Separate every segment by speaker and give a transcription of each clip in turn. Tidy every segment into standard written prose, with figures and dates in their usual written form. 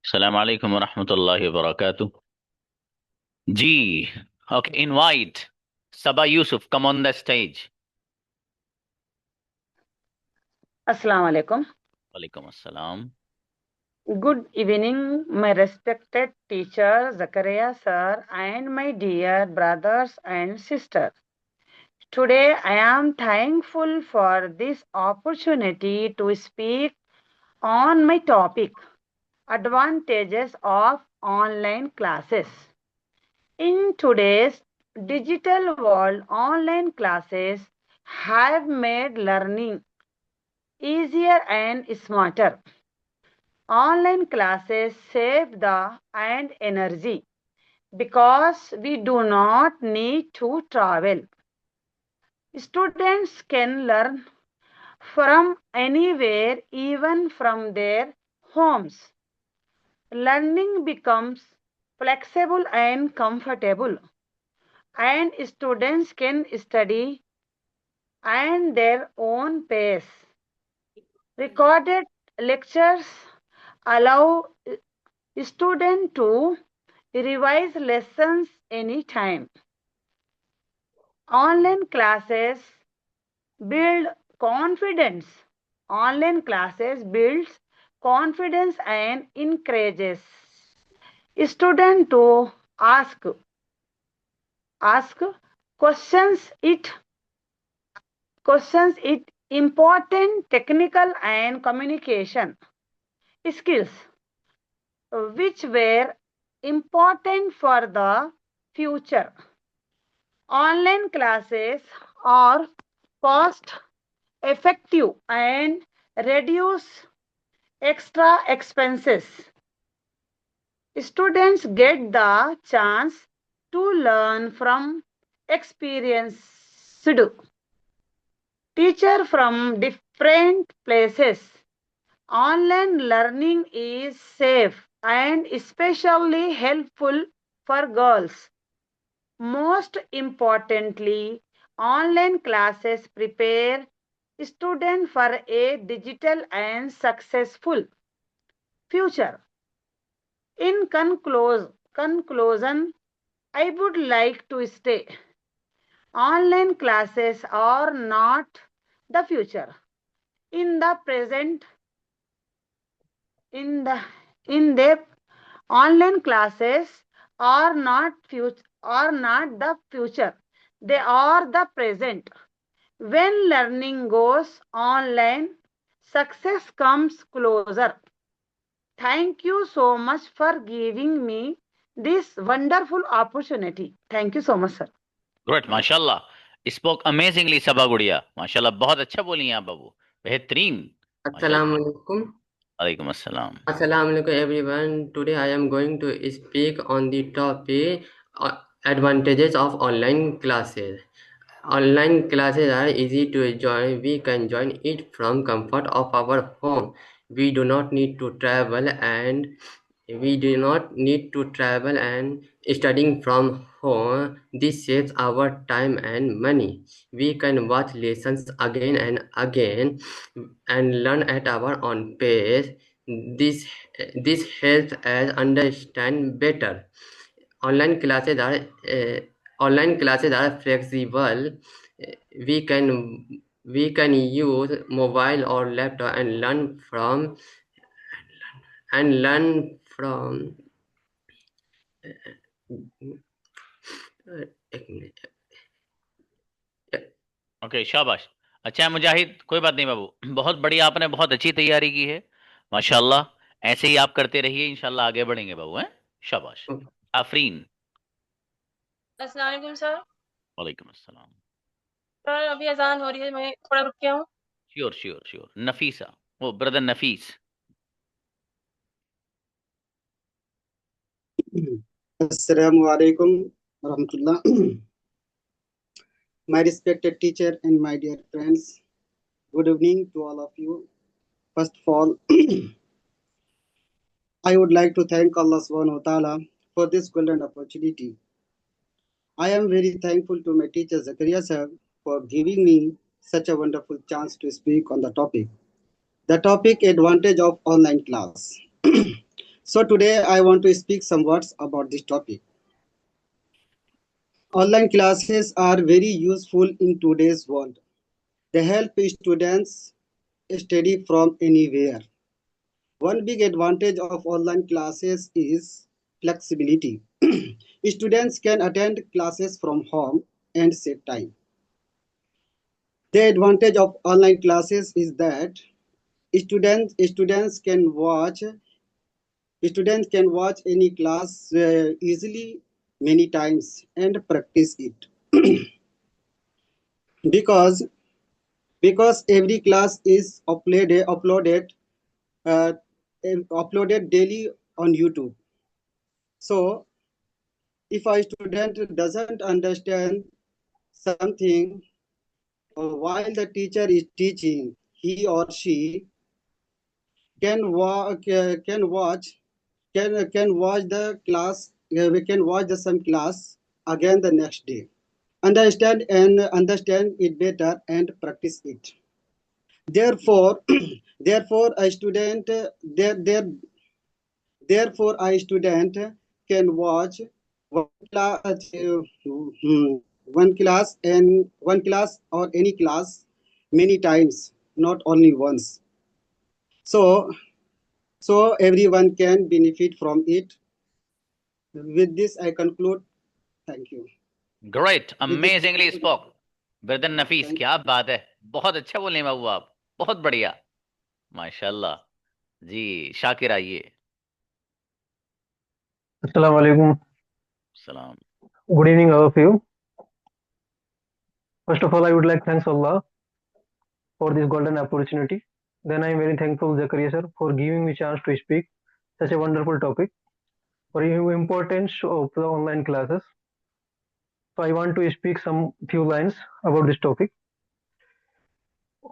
Speaker 1: Assalamu alaikum wa rahmatullahi wa barakatuh. Ji, okay, invite Sabah Yusuf, come on the stage.
Speaker 2: Assalamu alaikum.
Speaker 1: Walaikum assalam.
Speaker 2: Good evening, my respected teacher Zakaria sir and my dear brothers and sisters. Today I am thankful for this opportunity to speak on my topic, advantages of online classes. In today's digital world, online classes have made learning easier and smarter. Online classes save the and energy because we do not need to travel. Students can learn from anywhere, even from their homes. Learning becomes flexible and comfortable, and students can study at their own pace. Recorded lectures allow students to revise lessons anytime. Online classes build confidence. Online classes builds confidence and encourages student to ask questions. It important technical and communication skills which were important for the future. Online classes are cost effective and reduce extra expenses. Students get the chance to learn from experienced teacher from different places. Online learning is safe and especially helpful for girls. Most importantly, online classes prepare students for a digital and successful future. In conclusion, I would like to say online classes are not the future. In the present, in the online classes are not the future. They are the present. When learning goes online, success comes closer. Thank you so much for giving me this wonderful opportunity. Thank you so much, sir.
Speaker 1: Great, mashallah. Spoke amazingly, Sabah Gudiya. Mashallah, बहुत अच्छा बोली हैं आप बाबू. बेहतरीन.
Speaker 3: Assalamu
Speaker 1: माशाल्लाह.
Speaker 3: alaikum.
Speaker 1: वालेकुम अस्सलाम.
Speaker 3: Assalamu alaikum everyone. Today I am going to speak on the topic advantages of online classes. Online classes are easy to join. We can join it from comfort of our home. We do not need to travel and studying from home. This saves our time and money. We can watch lessons again and again and learn at our own pace. This this helps us understand better. Online classes are flexible. We can use mobile or laptop and learn from एक minute
Speaker 1: okay, शाबाश. अच्छा है मुजाहिद, कोई बात नहीं बाबू. बहुत बढ़िया, आपने बहुत अच्छी तैयारी की है. माशाल्लाह. ऐसे ही आप करते रहिए, इंशाल्लाह आगे बढ़ेंगे बाबू. हैं, शाबाश. आफरीन.
Speaker 4: अस्सलाम वालेकुम सर।
Speaker 1: वालेकुम अस्सलाम.
Speaker 4: सर अभी अजान हो रही है, मैं थोड़ा रुक गया हूँ.
Speaker 1: Sure sure sure. नफीसा, वो brother Nafees.
Speaker 5: Assalamu alaikum warahmatullah. My respected teacher and my dear friends, good evening to all of you. First of all, I would like to thank Allah subhanahu wa ta'ala for this golden opportunity. I am very thankful to my teacher Zakaria sir for giving me such a wonderful chance to speak on the topic. The topic advantage of online class. So today I want to speak some words about this topic. Online classes are very useful in today's world. They help students study from anywhere. One big advantage of online classes is flexibility. Students can attend classes from home and save time. The advantage of online classes is that students can watch any class easily many times and practice it. because because every class is uh, uploaded daily on YouTube. So if a student doesn't understand something while the teacher is teaching, he or she can watch the class. We can watch the some class again the next day. Understand it better and practice it. Therefore, therefore a student there, there, therefore a student can watch one class, one class or any class many times, not only once. So so everyone can benefit from it. With this, I conclude. Thank you.
Speaker 1: Great,
Speaker 5: With this,
Speaker 1: amazingly spoke. Brother Nafees,
Speaker 5: thank
Speaker 1: क्या बात है, बहुत अच्छा बोले बाबू आप, बहुत बढ़िया, माशाल्लाह। जी शाकिर आइए।
Speaker 6: Assalamu alaikum.
Speaker 1: सलाम।
Speaker 6: Good evening, all of you. First of all, I would like to thank Allah for this golden opportunity. Then I am very thankful, Zakaria sir, for giving me chance to speak such a wonderful topic for the importance of the online classes. So I want to speak some few lines about this topic.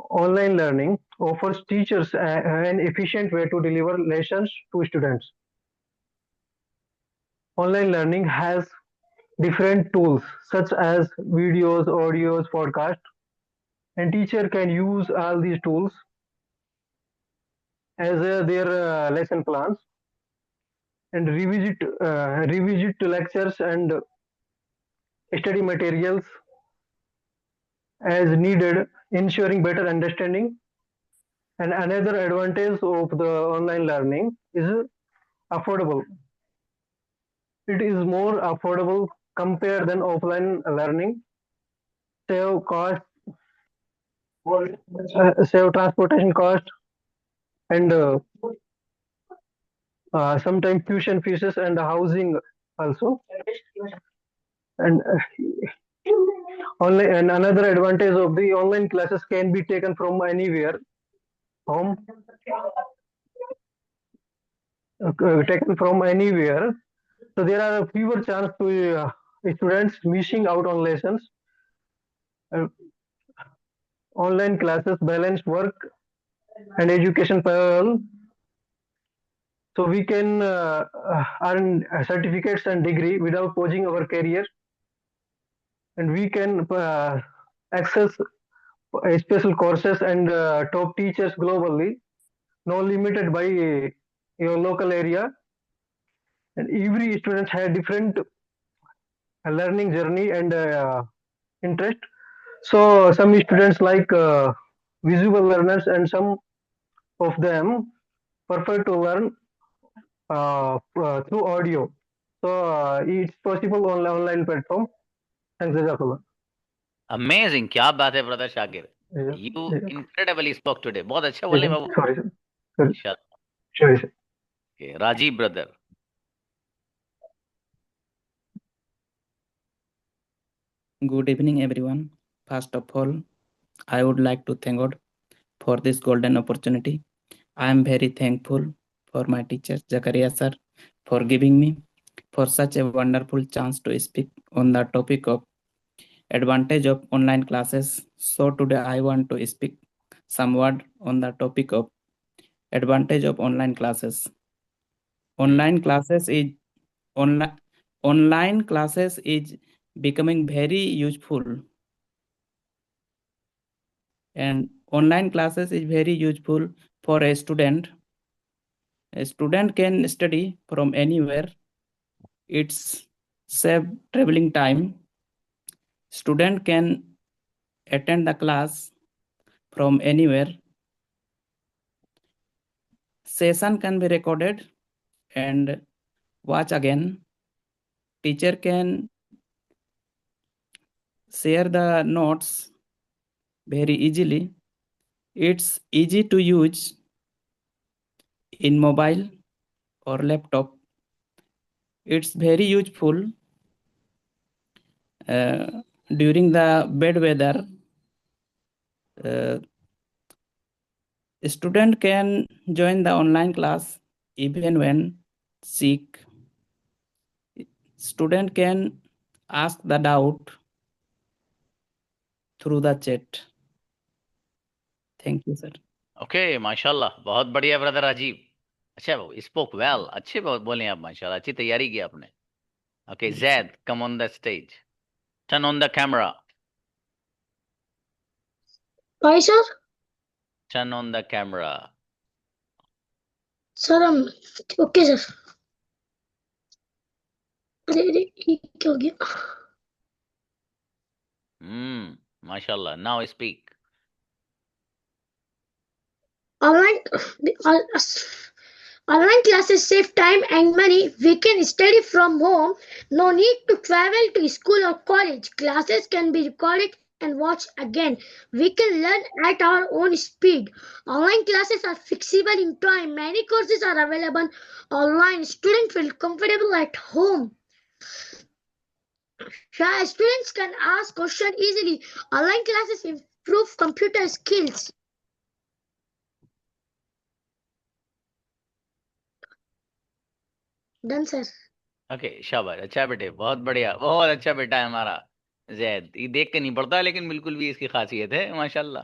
Speaker 6: Online learning offers teachers an efficient way to deliver lessons to students. Online learning has different tools such as videos, audios, podcasts, and teacher can use all these tools as their lesson plans and revisit lectures and study materials as needed, ensuring better understanding. And another advantage of the online learning is affordable. It is more affordable compared than offline learning. Save cost, save transportation cost, and sometimes tuition fees and housing also. And online, and another advantage of the online classes can be taken from anywhere, home, taken from anywhere. So there are fewer chance to students missing out on lessons. Online classes balance work and education parallel. So we can earn certificates and degree without pausing our career, and we can access special courses and top teachers globally, not limited by your local area. And every student has different learning journey and interest. So some students like visual learners, and some of them prefer to learn through audio. So it's possible on online platform. Thanks, Jazakallah.
Speaker 1: Amazing, क्या बात है brother Shakir,
Speaker 6: Yeah,
Speaker 1: you
Speaker 6: yeah.
Speaker 1: Incredibly spoke today, बहुत अच्छा बोले बाबू।
Speaker 6: Sorry, sir. Sorry.
Speaker 1: इंशाल्लाह।
Speaker 6: Sorry, sir.
Speaker 1: Okay, Rajeev brother.
Speaker 7: Good evening, everyone. First of all, I would like to thank God for this golden opportunity. I am very thankful for my teacher, Zakaria sir, for giving me for such a wonderful chance to speak on the topic of advantage of online classes. So today I want to speak some word on the topic of advantage of online classes. Online classes is online classes is becoming very useful, and online classes is very useful for a student A student can study from anywhere. It's save traveling time. Student can attend the class from anywhere. Session can be recorded and watch again. Teacher can share the notes very easily. It's easy to use in mobile or laptop. It's very useful during the bad weather. Student can join the online class even when sick. Student can ask the doubt through the chat. Thank you, sir.
Speaker 1: Okay, माशाल्लाह, बहुत बढ़िया brother Rajiv. अच्छा बाबू, spoke well, अच्छे बहुत बोले आप माशाल्लाह, अच्छी तैयारी की आपने। Okay, Zaid, come on the stage. Turn on the camera.
Speaker 8: Why, sir?
Speaker 1: Turn on the camera.
Speaker 8: Sir, okay, sir. अरे अरे ये क्या हो गया?
Speaker 1: माशाल्लाह, now speak.
Speaker 8: Online, online classes save time and money. We can study from home. No need to travel to school or college. Classes can be recorded and watched again. We can learn at our own speed. Online classes are flexible in time. Many courses are available online. Students feel comfortable at home. Students can ask questions easily. Online classes improve computer skills. Done, sir.
Speaker 1: Okay, शाबाश, अच्छा बेटे, बहुत बढ़िया, बहुत अच्छा बेटा है हमारा जैद। ये देख के नहीं पड़ता लेकिन बिल्कुल भी इसकी खासियत है माशाल्लाह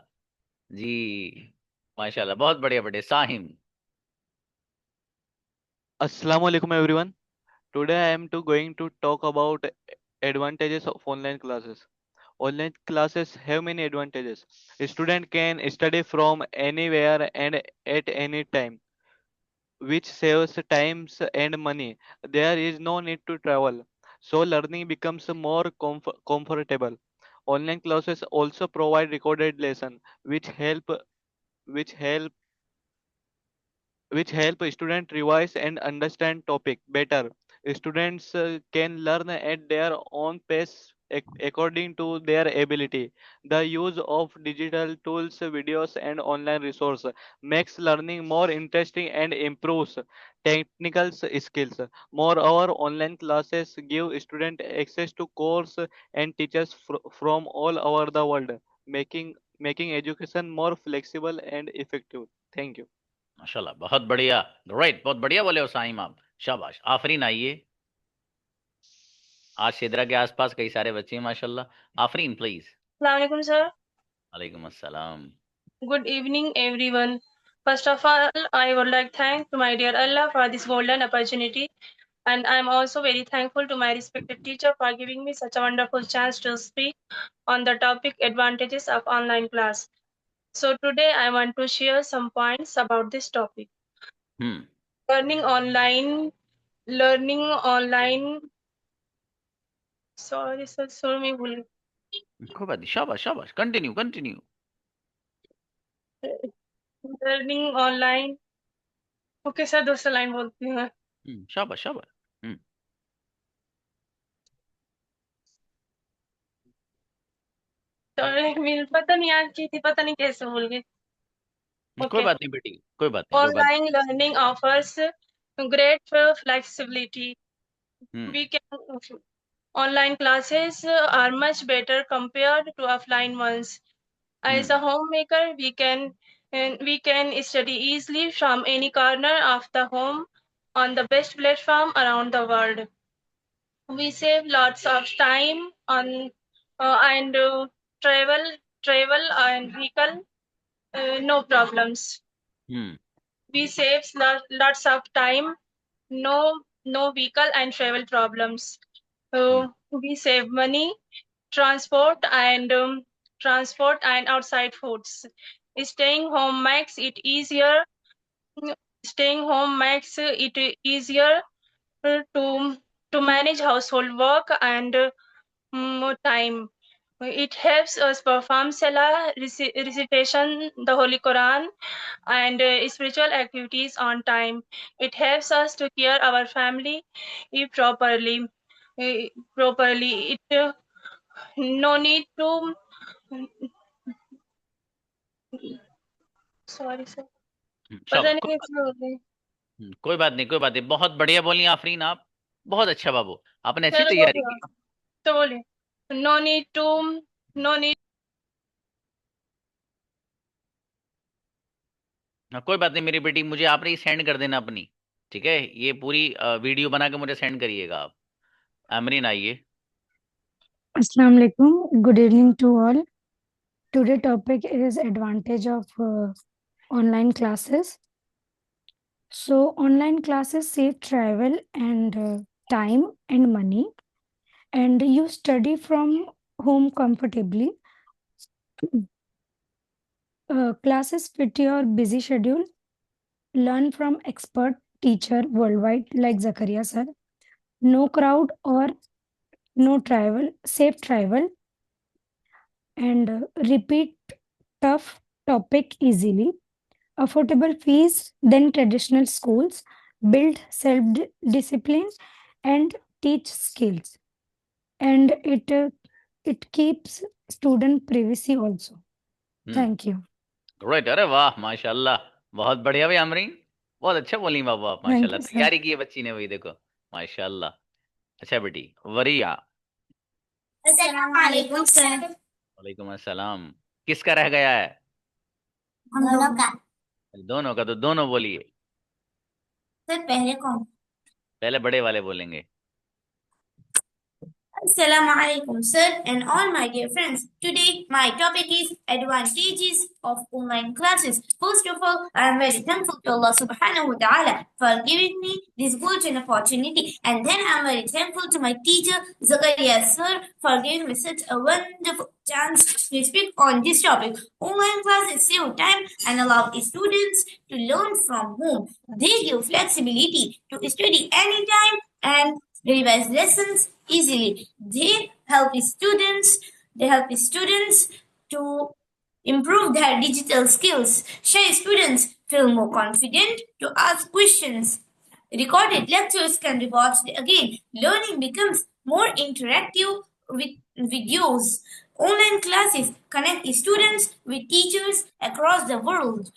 Speaker 1: जी। माशाल्लाह, बहुत बढ़िया बेटे। साहिम।
Speaker 9: Assalamu alaikum everyone. Today I am going to talk about advantages of online classes. Online classes have many advantages. A student can study from anywhere and at any time, which saves time and money. There is no need to travel, so learning becomes more comfortable. Online classes also provide recorded lessons, which help which help students revise and understand topic better. Students can learn at their own pace according to their ability. The use of digital tools, videos, and online resources makes learning more interesting and improves technical skills. Moreover, online classes give students access to course and teachers from all over the world, making education more flexible and effective. Thank you.
Speaker 1: माशाल्लाह, बहुत बढ़िया, great, बहुत बढ़िया बोले हो साहिम आप, शाबाश। आफरीन आइए। आज सिदरा के आसपास कई सारे बच्चे हैं माशाल्लाह। आफरीन प्लीज।
Speaker 4: अस्सलाम वालेकुम सर।
Speaker 1: वालेकुम अस्सलाम।
Speaker 4: Good evening, everyone. First of all, I would like to thank to my dear Allah for this golden opportunity, and I'm also very thankful to my respected teacher for giving me such a wonderful chance to speak on the topic advantages of online class. So today I want to share some points about this topic. Learning online. Sorry, sir. Sorry, मैं भूल गई।
Speaker 1: कोई बात नहीं, शाबाश शाबाश, continue.
Speaker 4: Learning online. Okay sir, दूसरा line बोलती हूँ मैं।
Speaker 1: शाबाश।
Speaker 4: मेरे पता नहीं आज की थी, पता नहीं कैसे भूल गई।
Speaker 1: कोई बात नहीं बेटी, कोई बात नहीं।
Speaker 4: Online learning offers great flexibility. Online classes are much better compared to offline ones. As a homemaker, we can study easily from any corner of the home on the best platform around the world. We save lots of time on and travel and vehicle, no problems. We save lots of time, no vehicle and travel problems. We save money, transport and outside foods. Staying home makes it easier Staying home makes it easier to manage household work and more time. It helps us perform salah, recitation, the Holy Quran, and spiritual activities on time. It helps us to care our family properly. Properly, it no need to. Sorry, sir.
Speaker 1: चलो
Speaker 4: पता नहीं कैसे हो गई।
Speaker 1: कोई बात नहीं, कोई बात नहीं, बहुत बढ़िया बोली आफरीन आप, बहुत अच्छा बाबू, आपने अच्छी
Speaker 4: चलो
Speaker 1: तैयारी
Speaker 4: बोलिए,
Speaker 1: की।
Speaker 4: तो बोलिए, no need to, no need.
Speaker 1: हाँ, कोई बात नहीं मेरी बेटी, मुझे आपने ही सेंड कर देना अपनी, ठीक है, ये पूरी वीडियो बना के मुझे सेंड करिएगा आप। अमरीन आइए।
Speaker 10: Assalamu alaikum. Good evening to all. Today topic is advantage of online classes. So online classes save travel and time and money, and you study from home comfortably. Classes fit your busy schedule. Learn from expert teacher worldwide like Zakaria sir. No crowd or no travel, safe travel, and repeat tough topic easily. Affordable fees than traditional schools, build self-discipline and teach skills. And it keeps student privacy also. Thank you.
Speaker 1: Great, अरे वाह माशाल्लाह, बहुत बढ़िया भाई अमरीन, बहुत अच्छा बोली बाबू आप,
Speaker 10: Thank
Speaker 1: माशाल्लाह,
Speaker 10: you, sir.
Speaker 1: तैयारी की है बच्ची ने, वही देखो माशाल्लाह। अच्छा बेटी वरिया।
Speaker 11: अस्सलामुअलैकुम सर।
Speaker 1: वालेकुम अस्सलाम। किसका रह गया है?
Speaker 11: हम दोनों का।
Speaker 1: दोनों का, तो दोनों बोलिए।
Speaker 11: सर पहले कौन?
Speaker 1: पहले बड़े वाले बोलेंगे।
Speaker 11: Assalamualaikum sir and all my dear friends. Today my topic is advantages of online classes. First of all, I am very thankful to Allah subhanahu wa ta'ala for giving me this golden opportunity, and then I am very thankful to my teacher Zakaria sir for giving me such a wonderful chance to speak on this topic. Online classes save time and allow students to learn from home. They give flexibility to study anytime and revise lessons easily. They help students to improve their digital skills. Shy students feel more confident to ask questions. Recorded lectures can be watched again. Learning becomes more interactive with videos. Online classes connect students with teachers across the world.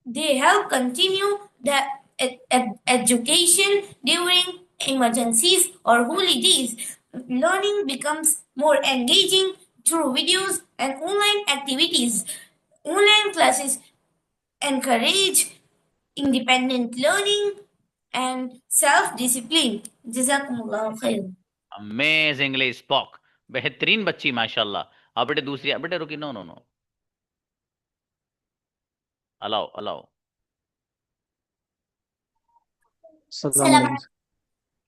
Speaker 11: They help continue the education during emergencies or holidays. Learning becomes more engaging through videos and online activities. Online classes encourage independent learning and self-discipline. Jazakumullah khair.
Speaker 1: Amazingly spoke, बेहतरीन बच्ची माशाल्लाह। अब बेटे दूसरी, बेटे रुकी, no no no, allow allow.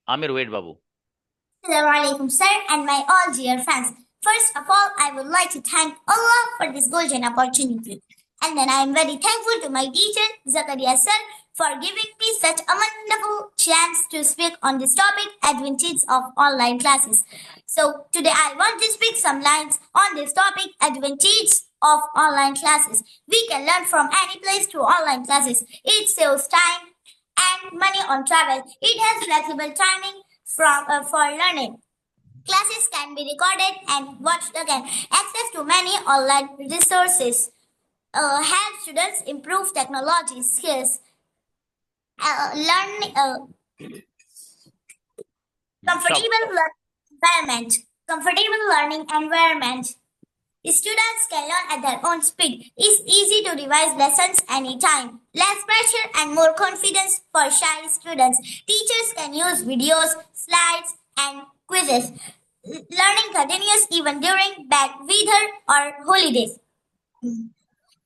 Speaker 1: Aamir wait बाबू।
Speaker 11: Assalamualaikum sir and my all dear fans. First of all, I would like to thank Allah for this golden opportunity. And then I am very thankful to my teacher, Zakaria sir, for giving me such a wonderful chance to speak on this topic, advantages of online classes. So today I want to speak some lines on this topic, advantages of online classes. We can learn from any place through online classes. It saves time and money on travel. It has flexible timing for learning. Classes can be recorded and watched again. Access to many online resources help students improve technology skills. Comfortable learning environment. Students can learn at their own speed. It's easy to revise lessons anytime. Less pressure and more confidence for shy students. Teachers can use videos, slides, and quizzes. Learning continues even during bad weather or holidays.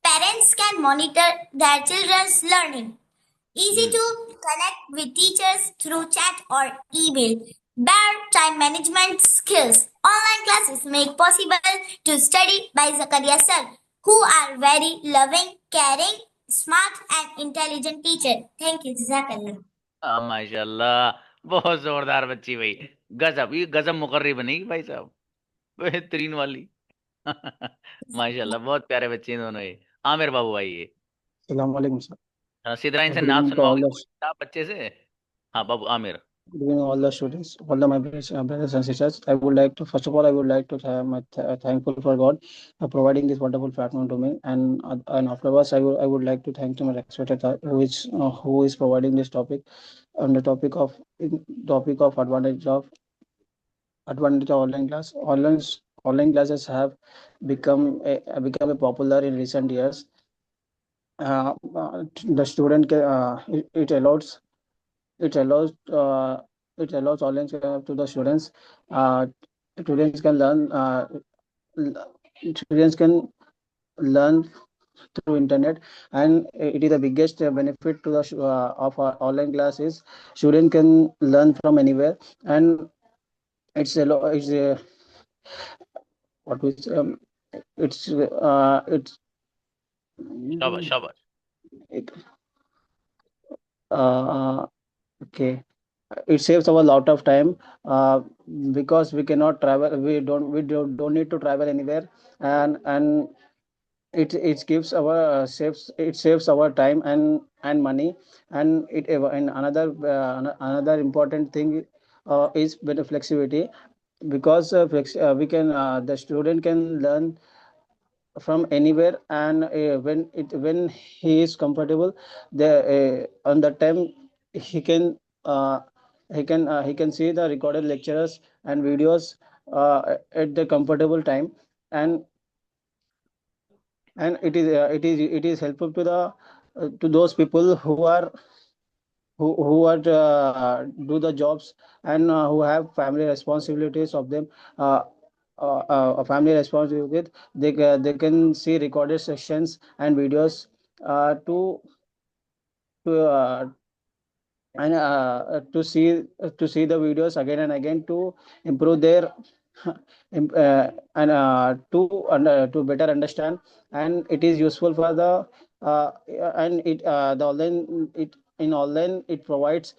Speaker 11: Parents can monitor their children's learning. Easy to connect with teachers through chat or email. Better time management skills. Online classes make possible to study by Zakaria sir, who are very loving, caring, smart and intelligent teacher. Thank you. Jazakallah.
Speaker 1: माशाल्लाह, बहुत जोरदार बच्ची भाई। गजब, ये गजब मुकर्री बनेगी भाई साहब, बेहतरीन वाली। माशाल्लाह, बहुत प्यारे बच्चे हैं दोनों ये। आमिर बाबू भाई ये
Speaker 12: Assalamualaikum, sir.
Speaker 1: सिद्धराइन से
Speaker 12: Good
Speaker 1: नात
Speaker 12: evening to all
Speaker 1: सुनवाओगे
Speaker 12: the
Speaker 1: कोई किताब बच्चे से? हाँ बाबू Aamir.
Speaker 12: good evening all the students, all the my brothers and sisters. I would like to first of all I would like to thankful for God for providing this wonderful platform to me, and afterwards I would like to thank to my respected who is providing this topic on the topic of advantage of online class. Online classes have become a popular in recent years. The student it allows it allows uh, it allows online to the students. Students can learn students can learn through internet, and it is the biggest benefit to the of our online classes. Student can learn from anywhere, and it's what we it's
Speaker 1: शाबाश शाबाश।
Speaker 12: it, okay, it saves our lot of time, because we cannot travel, we don't need to travel anywhere, and it gives our saves our time and money. And another important thing is better flexibility, because we can the student can learn from anywhere, and when he is comfortable, the on that time he can uh, he can see the recorded lectures and videos at the comfortable time, and it is helpful to the to those people who are do the jobs, and who have family responsibilities of them, uh, family responsibilities. They can see recorded sessions and videos to to to see the videos again and again to improve their and to better understand. And it is useful for the and it the online it in online it provides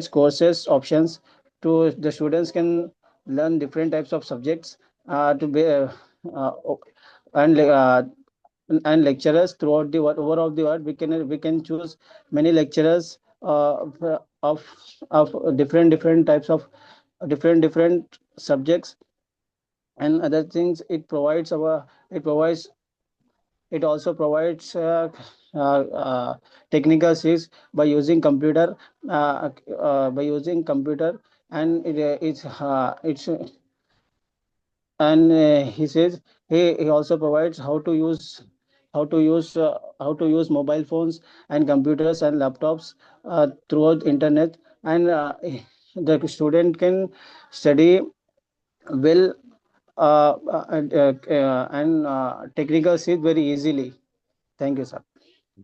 Speaker 12: courses options to the students can learn different types of subjects to be uh, and and lecturers throughout the over of the world. We can choose many lecturers of different types of different subjects and other things. It also provides technical skills by using computer. And he says he also provides how to use mobile phones and computers and laptops throughout internet. And the student can study well and technical skills very easily. Thank you, sir.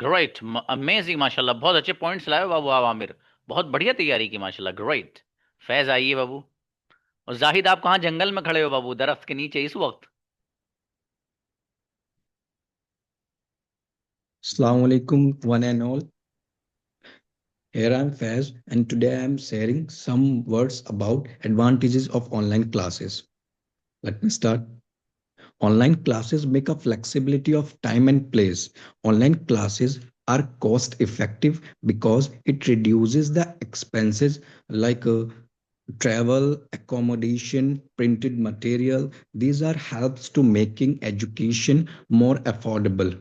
Speaker 1: Great, amazing, माशाल्लाह, बहुत अच्छे points लाए हो बाबू आप आमिर, बहुत बढ़िया तैयारी की माशाल्लाह, ग्रेट। फैज आइए बाबू। और जाहिद आप कहाँ जंगल में खड़े हो बाबू, दरख्त के नीचे इस वक्त?
Speaker 13: Assalamu alaikum, one and all. Here I am Faiz, and today I am sharing some words about advantages of online classes. Let me start. Online classes make a flexibility of time and place. Online classes are cost effective because it reduces the expenses like travel, accommodation, printed material. These are helps to making education more affordable.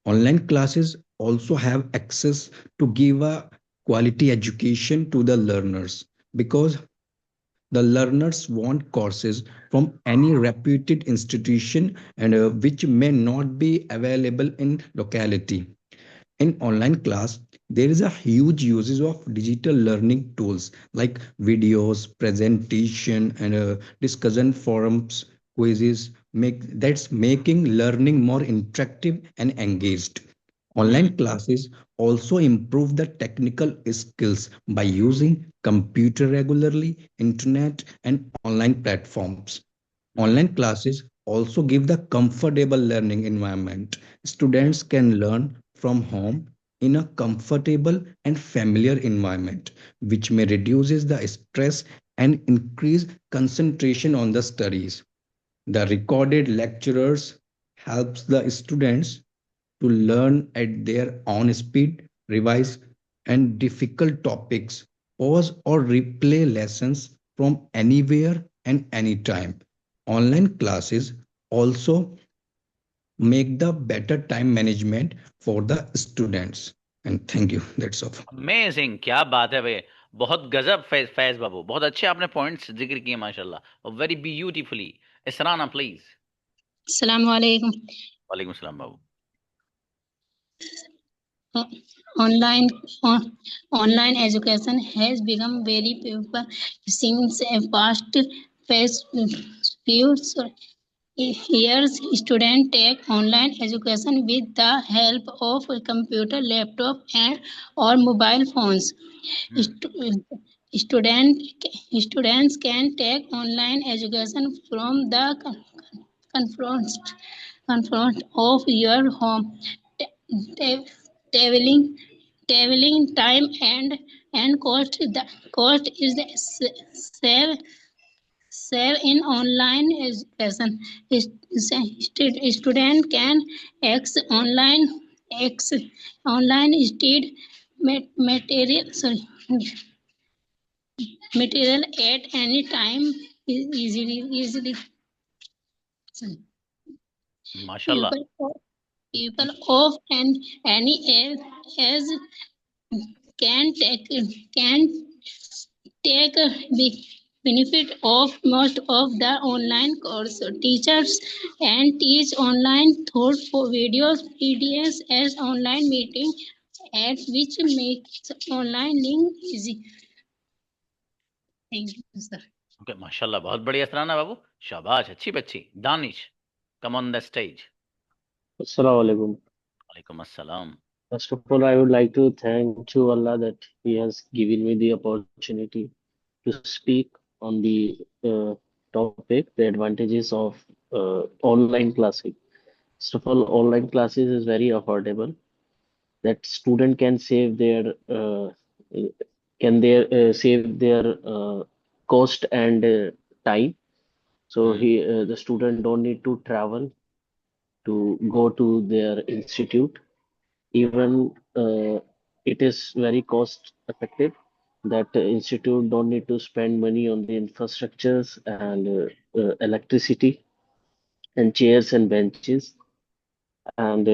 Speaker 13: Online classes also have access to give a quality education to the learners because the learners want courses from any reputed institution and which may not be available in locality. In online class, there is a huge usage of digital learning tools like videos, presentation, and discussion forums, quizzes, that's making learning more interactive and engaged. Online classes also improve the technical skills by using computer regularly, internet, and online platforms. Online classes also give the comfortable learning environment. Students can learn from home in a comfortable and familiar environment, which may reduces the stress and increase concentration on the studies. The recorded lecturers helps the students to learn at their own speed, revise and difficult topics, pause or replay lessons from anywhere and anytime. Online classes also make the better time management for the students. And thank you. That's all.
Speaker 1: Amazing, क्या बात है भाई। बहुत गजब फैज बाबू, बहुत अच्छे आपने points जिक्र किए माशाल्लाह, very beautifully. Israna please.
Speaker 14: Assalamu alaikum.
Speaker 1: वालेकुम सलाम बाबू।
Speaker 14: Online online education has become very popular since a past few years. Students take online education with the help of a computer, laptop, and or mobile phones. Students can take online education from the confront of your home. Traveling time and cost. The cost is the save in online education. Student can access online study material at any time easily.
Speaker 1: माशाल्लाह।
Speaker 14: People of any age can take benefit of most of the online course. Teachers and teach online through videos, PDFs as online meeting, at which makes online link easy. Thank you, sir.
Speaker 1: Okay माशाल्लाह, बहुत बढ़िया इसराना बाबू, शाबाश, अच्छी बच्ची। Danish, come on the stage.
Speaker 15: Assalamu alaikum.
Speaker 1: वालेकुम अस्सलाम।
Speaker 15: First of all, I would like to thank to Allah that He has given me the opportunity to speak on the topic, the advantages of online classes. First of all, online classes is very affordable. That student can save their cost and time. So the student don't need to travel to go to their institute. Even it is very cost effective, that institute don't need to spend money on the infrastructures and electricity and chairs and benches, and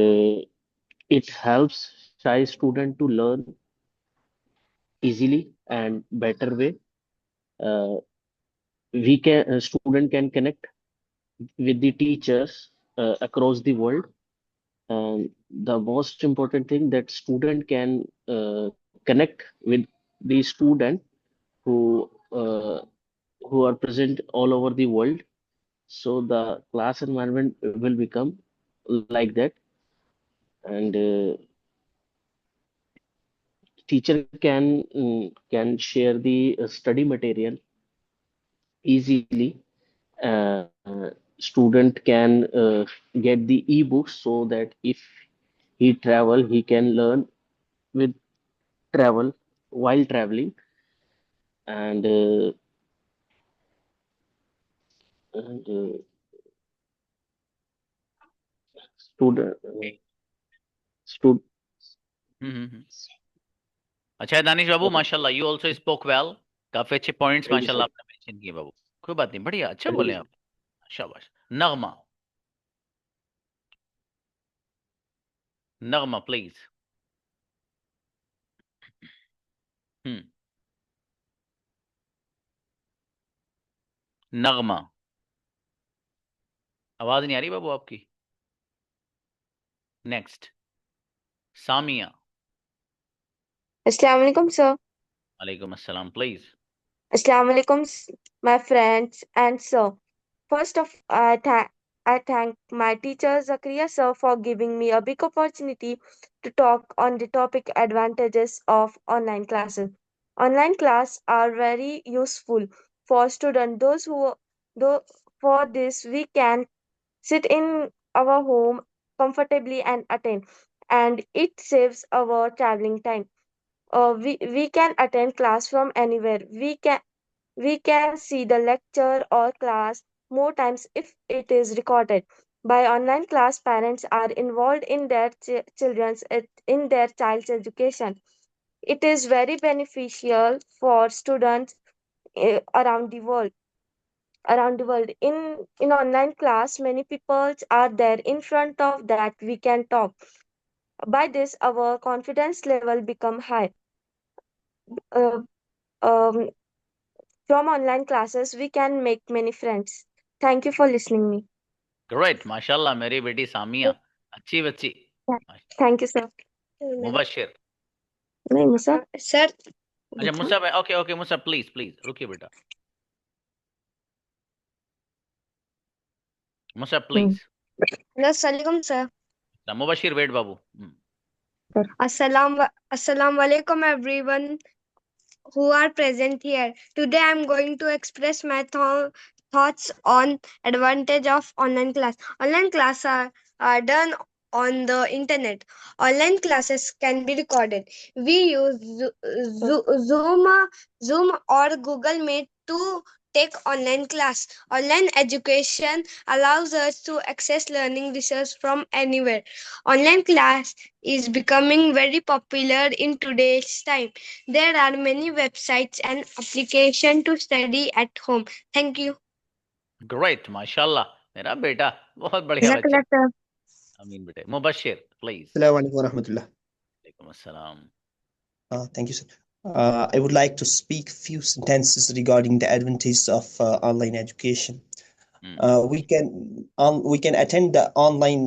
Speaker 15: it helps shy student to learn easily and better way. Student can connect with the teachers across the world. The most important thing, that student can connect with the student who uh, who are present all over the world. So the class environment will become like that, and teacher can share the study material easily. Student can get the ebooks, so that if he travel, he can learn with travel while traveling, and student
Speaker 1: अच्छा है दानिश बाबू, माशाल्लाह, you also spoke well. काफी अच्छे points
Speaker 15: Thank you,
Speaker 1: माशाल्लाह
Speaker 15: sir.
Speaker 1: आपने mention किए बाबू, कोई बात नहीं, बढ़िया, अच्छा
Speaker 15: Thank
Speaker 1: बोले
Speaker 15: you.
Speaker 1: आप, शाबाश। नगमा, नगमा प्लीज। नगमा, आवाज नहीं आ रही बाबू आपकी। Next, Samiya.
Speaker 16: Assalamu alaikum, sir.
Speaker 1: वालेकुम अस्सलाम please.
Speaker 16: Assalamu alaikum, my friends and sir. First of, I thank my teacher Zakaria sir for giving me a big opportunity to talk on the topic advantages of online classes. Online class are very useful for students. Those who, though, for this we can sit in our home comfortably and attend, and it saves our traveling time. We can attend class from anywhere. We can see the lecture or class more times if it is recorded. By online class, parents are involved in their in their child's education. It is very beneficial for students around the world. In online class, many people are there in front of that we can talk. By this, our confidence level become high. Uh, um, from online classes, we can make many friends. Thank you for listening me.
Speaker 1: Great माशाल्लाह मेरी बेटी सामिया अच्छी बच्ची
Speaker 16: Thank you, sir.
Speaker 1: Mubashir
Speaker 16: नहीं मुसा sir
Speaker 1: अच्छा Musab है okay okay Musab please please रुकिए बेटा मुसब प्लीज
Speaker 17: अस्सलाम sir
Speaker 1: Mubashir wait Babu
Speaker 17: Assalamu alaikum everyone who are present here. Today I am going to express my thoughts on advantage of online class. Online class are done on the internet. Online classes can be recorded. We use Zoom or Google Meet to take online class. Online education allows us to access learning resources from anywhere. Online class is becoming very popular in today's time. There are many websites and applications to study at home. Thank you.
Speaker 1: Great माशाल्लाह मेरा बेटा बहुत बढ़िया बच्चा
Speaker 17: Jazakallah.
Speaker 1: आमीन बेटे Mubashir please
Speaker 18: Assalamu alaikum warahmatullah.
Speaker 1: वालेकुम अस्सलाम
Speaker 18: Thank you, sir. I would like to speak few sentences regarding the advantages of online education. We can attend the online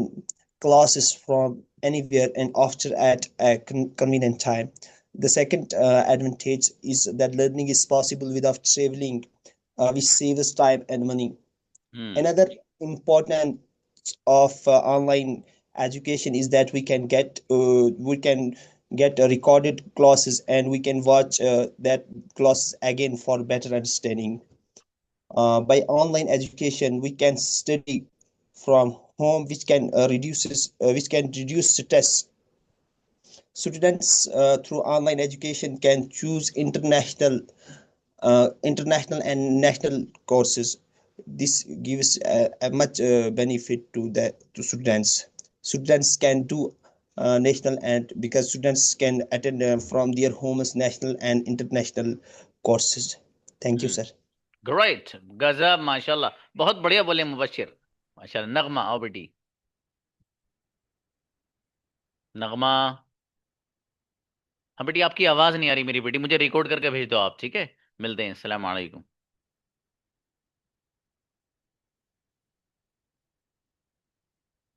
Speaker 18: classes from anywhere and after at a convenient time. The second advantage is that learning is possible without traveling, which saves time and money. Another important of online education is that we can get recorded classes and we can watch that classes again for better understanding. By online education, we can study from home, which can reduce stress. Students through online education can choose international and national courses. This gives a much benefit to students. Students can do national and because students can attend from their homes national and international courses. Thank you, sir.
Speaker 1: Great गजब माशाल्लाह बहुत बढ़िया बोले मुबशिर माशाल्लाह नगमा आओ बेटी नगमा हाँ बेटी आपकी आवाज नहीं आ रही मेरी बेटी मुझे रिकॉर्ड करके भेज दो आप ठीक है मिलते हैं अस्सलाम वालेकुम